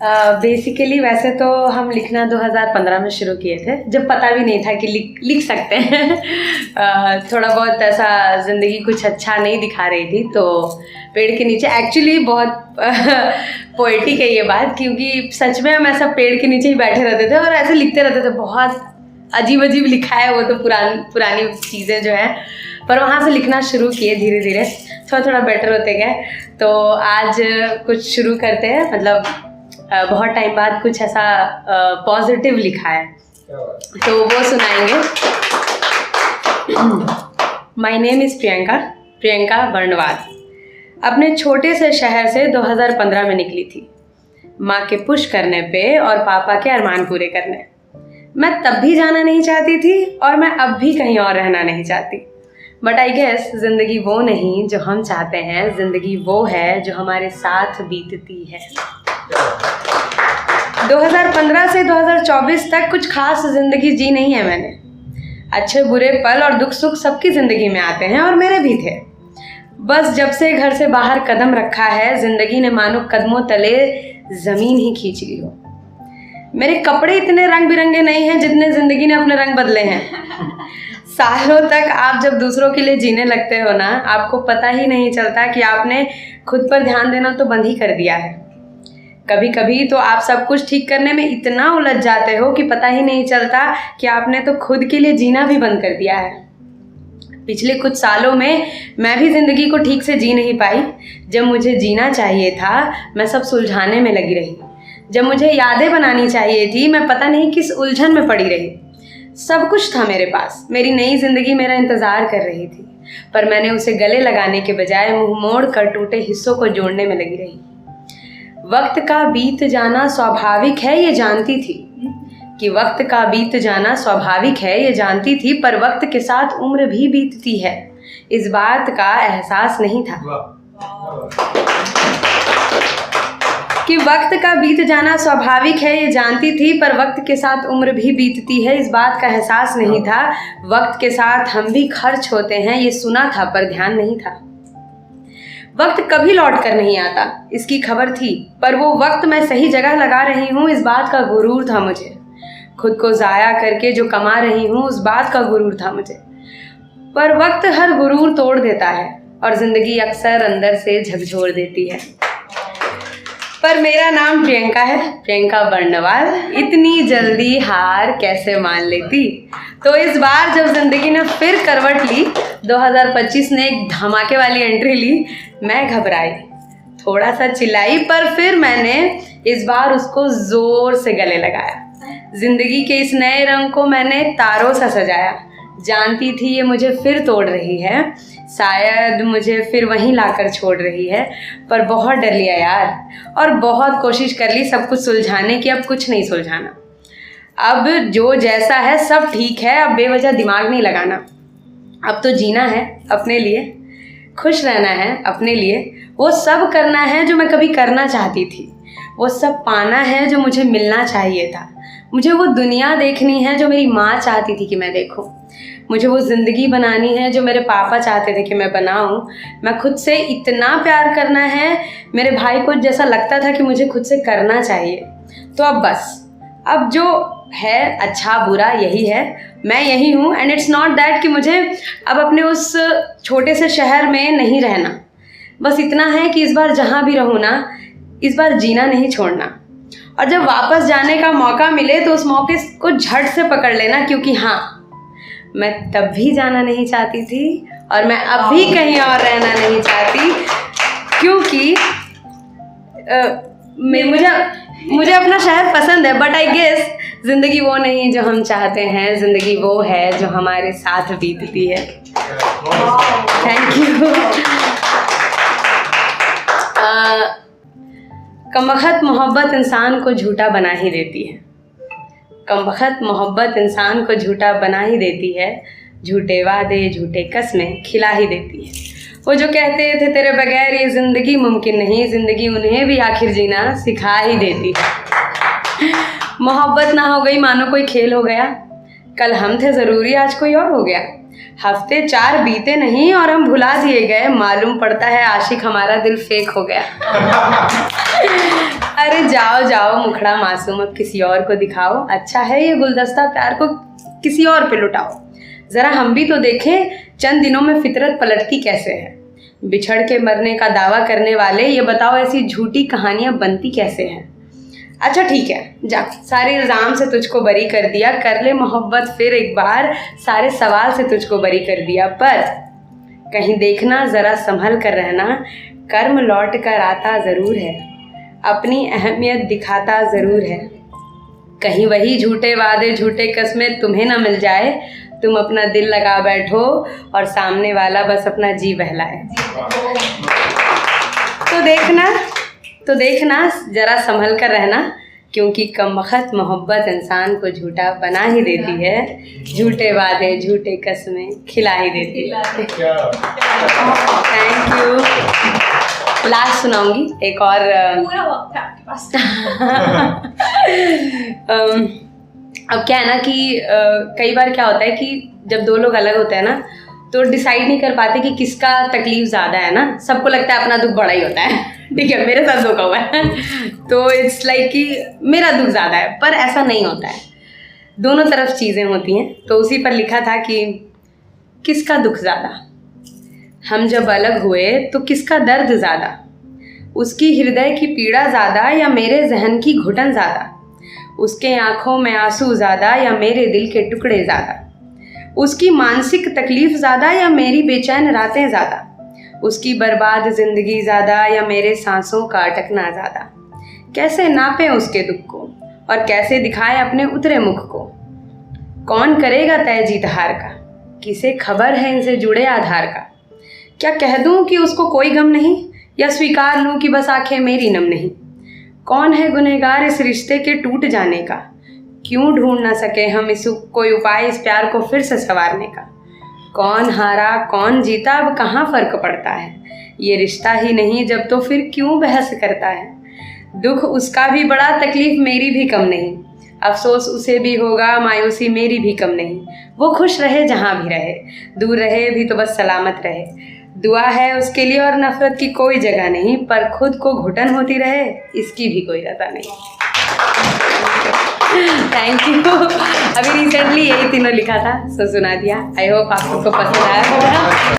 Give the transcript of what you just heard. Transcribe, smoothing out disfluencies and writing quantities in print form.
Basically वैसे तो हम लिखना 2015 में शुरू किए थे, जब पता भी नहीं था कि लिख सकते हैं। थोड़ा बहुत ऐसा ज़िंदगी कुछ अच्छा नहीं दिखा रही थी, तो पेड़ के नीचे एक्चुअली बहुत पोएटिक है ये बात, क्योंकि सच में हम ऐसा पेड़ के नीचे ही बैठे रहते थे और ऐसे लिखते रहते थे। बहुत अजीब अजीब लिखा है वो तो, पुरानी चीज़ें जो है, पर वहाँ से लिखना शुरू किए धीरे धीरे, थोड़ा बेटर होते गए। तो आज कुछ शुरू करते हैं, मतलब बहुत टाइम बाद कुछ ऐसा पॉजिटिव लिखा है, तो वो सुनाएंगे। My name is Priyanka Barnwal. अपने छोटे से शहर से 2015 में निकली थी, माँ के पुश करने पे और पापा के अरमान पूरे करने। मैं तब भी जाना नहीं चाहती थी और मैं अब भी कहीं और रहना नहीं चाहती। बट आई गेस ज़िंदगी वो नहीं जो हम चाहते हैं, ज़िंदगी वो है जो हमारे साथ बीतती है। 2015 से 2024 तक कुछ खास ज़िंदगी जी नहीं है मैंने। अच्छे बुरे पल और दुख सुख सबकी ज़िंदगी में आते हैं और मेरे भी थे। बस जब से घर से बाहर कदम रखा है, ज़िंदगी ने मानो कदमों तले ज़मीन ही खींच ली हो। मेरे कपड़े इतने रंग बिरंगे नहीं हैं जितने ज़िंदगी ने अपने रंग बदले हैं। सालों तक आप जब दूसरों के लिए जीने लगते हो ना, आपको पता ही नहीं चलता कि आपने खुद पर ध्यान देना तो बंद ही कर दिया है। कभी कभी तो आप सब कुछ ठीक करने में इतना उलझ जाते हो कि पता ही नहीं चलता कि आपने तो खुद के लिए जीना भी बंद कर दिया है। पिछले कुछ सालों में मैं भी ज़िंदगी को ठीक से जी नहीं पाई। जब मुझे जीना चाहिए था, मैं सब सुलझाने में लगी रही। जब मुझे यादें बनानी चाहिए थी, मैं पता नहीं किस उलझन में पड़ी रही। सब कुछ था मेरे पास, मेरी नई ज़िंदगी मेरा इंतज़ार कर रही थी, पर मैंने उसे गले लगाने के बजाय मुंह मोड़ कर टूटे हिस्सों को जोड़ने में लगी रही। वक्त का बीत जाना स्वाभाविक है ये जानती थी कि वक्त का बीत जाना स्वाभाविक है ये जानती थी, पर वक्त के साथ उम्र भी बीतती है, इस बात का एहसास नहीं था। कि वक्त का बीत जाना स्वाभाविक है ये जानती थी, पर वक्त के साथ उम्र भी बीतती है, इस बात का एहसास नहीं था। वक्त के साथ हम भी खर्च होते हैं ये सुना था, पर ध्यान नहीं था। वक्त कभी लौट कर नहीं आता इसकी खबर थी, पर वो वक्त मैं सही जगह लगा रही हूँ इस बात का गुरूर था मुझे। खुद को ज़ाया करके जो कमा रही हूँ उस बात का गुरूर था मुझे। पर वक्त हर गुरूर तोड़ देता है और ज़िंदगी अक्सर अंदर से झकझोर देती है। पर मेरा नाम प्रियंका है, प्रियंका बर्णवाल। इतनी जल्दी हार कैसे मान लेती। तो इस बार जब ज़िंदगी ने फिर करवट ली, 2025 ने एक धमाके वाली एंट्री ली, मैं घबराई, थोड़ा सा चिल्लाई, पर फिर मैंने इस बार उसको ज़ोर से गले लगाया। ज़िंदगी के इस नए रंग को मैंने तारों सा सजाया। जानती थी ये मुझे फिर तोड़ रही है, शायद मुझे फिर वहीं लाकर छोड़ रही है, पर बहुत डर लिया यार, और बहुत कोशिश कर ली सब कुछ सुलझाने की। अब कुछ नहीं सुलझाना, अब जो जैसा है सब ठीक है, अब बेवजह दिमाग नहीं लगाना। अब तो जीना है अपने लिए, खुश रहना है अपने लिए, वो सब करना है जो मैं कभी करना चाहती थी, वो सब पाना है जो मुझे मिलना चाहिए था। मुझे वो दुनिया देखनी है जो मेरी माँ चाहती थी कि मैं देखूं। मुझे वो ज़िंदगी बनानी है जो मेरे पापा चाहते थे कि मैं बनाऊं। मैं खुद से इतना प्यार करना है, मेरे भाई को जैसा लगता था कि मुझे खुद से करना चाहिए। तो अब बस, अब जो है अच्छा बुरा यही है, मैं यही हूँ। एंड इट्स नॉट दैट कि मुझे अब अपने उस छोटे से शहर में नहीं रहना। बस इतना है कि इस बार जहाँ भी रहूँ ना, इस बार जीना नहीं छोड़ना। और जब वापस जाने का मौका मिले तो उस मौके को झट से पकड़ लेना, क्योंकि हाँ, मैं तब भी जाना नहीं चाहती थी और मैं अब भी कहीं और रहना नहीं चाहती, क्योंकि मुझे अपना शहर पसंद है। बट आई गेस ज़िंदगी वो नहीं जो हम चाहते हैं, ज़िंदगी वो है जो हमारे साथ बीतती है। Thank you. कमबख्त मोहब्बत इंसान को झूठा बना ही देती है। कमबख्त मोहब्बत इंसान को झूठा बना ही देती है, झूठे वादे झूठे कस्में खिला ही देती है। वो जो कहते थे तेरे बगैर ये ज़िंदगी मुमकिन नहीं, ज़िंदगी उन्हें भी आखिर जीना सिखा ही देती है। मोहब्बत ना हो गई मानो कोई खेल हो गया, कल हम थे ज़रूरी आज कोई और हो गया। हफ्ते 4 बीते नहीं और हम भुला दिए गए, मालूम पड़ता है आशिक हमारा दिल फेक हो गया। अरे जाओ जाओ मुखड़ा मासूम, अब किसी और को दिखाओ, अच्छा है ये गुलदस्ता प्यार को किसी और पे लुटाओ। ज़रा हम भी तो देखें चंद दिनों में फितरत पलटती कैसे है। बिछड़ के मरने का दावा करने वाले ये बताओ ऐसी झूठी कहानियाँ बनती कैसे हैं। अच्छा ठीक है जा, सारे इल्ज़ाम से तुझको बरी कर दिया, कर ले मोहब्बत फिर एक बार, सारे सवाल से तुझको बरी कर दिया, पर कहीं देखना ज़रा संभल कर रहना, कर्म लौट कर आता ज़रूर है, अपनी अहमियत दिखाता ज़रूर है। कहीं वही झूठे वादे झूठे कस्में तुम्हें ना मिल जाए, तुम अपना दिल लगा बैठो और सामने वाला बस अपना जी बहलाए। तो देखना ज़रा संभल कर रहना, क्योंकि कमबख्त मोहब्बत इंसान को झूठा बना ही देती है, झूठे वादे झूठे कस्में खिला ही देती है। Thank you. लास्ट सुनाऊंगी एक और। पूरा वक्त है आपके पास। अब क्या है ना कि कई बार क्या होता है कि जब दो लोग अलग होते हैं ना तो डिसाइड नहीं कर पाते कि किसका तकलीफ ज़्यादा है ना। सबको लगता है अपना दुख बड़ा ही होता है, ठीक है, मेरे साथ धोखा हुआ है तो इट्स लाइक कि मेरा दुख ज़्यादा है, पर ऐसा नहीं होता है, दोनों तरफ चीज़ें होती हैं। तो उसी पर लिखा था कि किसका दुख ज़्यादा, हम जब अलग हुए तो किसका दर्द ज़्यादा, उसकी हृदय की पीड़ा ज़्यादा या मेरे जहन की घुटन ज़्यादा, उसके आँखों में आंसू ज़्यादा या मेरे दिल के टुकड़े ज़्यादा, उसकी मानसिक तकलीफ़ ज़्यादा या मेरी बेचैन रातें ज़्यादा, उसकी बर्बाद ज़िंदगी ज़्यादा या मेरे सांसों का अटकना ज़्यादा। कैसे नापें उसके दुख को और कैसे दिखाएं अपने उतरे मुख को। कौन करेगा तय जीत हार का, किसे खबर है इनसे जुड़े आधार का। क्या कह दूं कि उसको कोई गम नहीं, या स्वीकार लूं कि बस आंखें मेरी नम नहीं। कौन है गुनहगार इस रिश्ते के टूट जाने का, क्यों ढूंढ ना सके हम इस कोई उपाय इस प्यार को फिर से संवारने का। कौन हारा कौन जीता अब कहाँ फ़र्क पड़ता है, ये रिश्ता ही नहीं जब तो फिर क्यों बहस करता है। दुख उसका भी बड़ा तकलीफ़ मेरी भी कम नहीं, अफसोस उसे भी होगा मायूसी मेरी भी कम नहीं। वो खुश रहे जहाँ भी रहे, दूर रहे भी तो बस सलामत रहे। दुआ है उसके लिए और नफ़रत की कोई जगह नहीं, पर खुद को घुटन होती रहे इसकी भी कोई रज़ा नहीं। Thank you. अभी रिसेंटली यही तीनों लिखा था, सो सुना दिया। आई होप आप सबको पसंद आया होगा।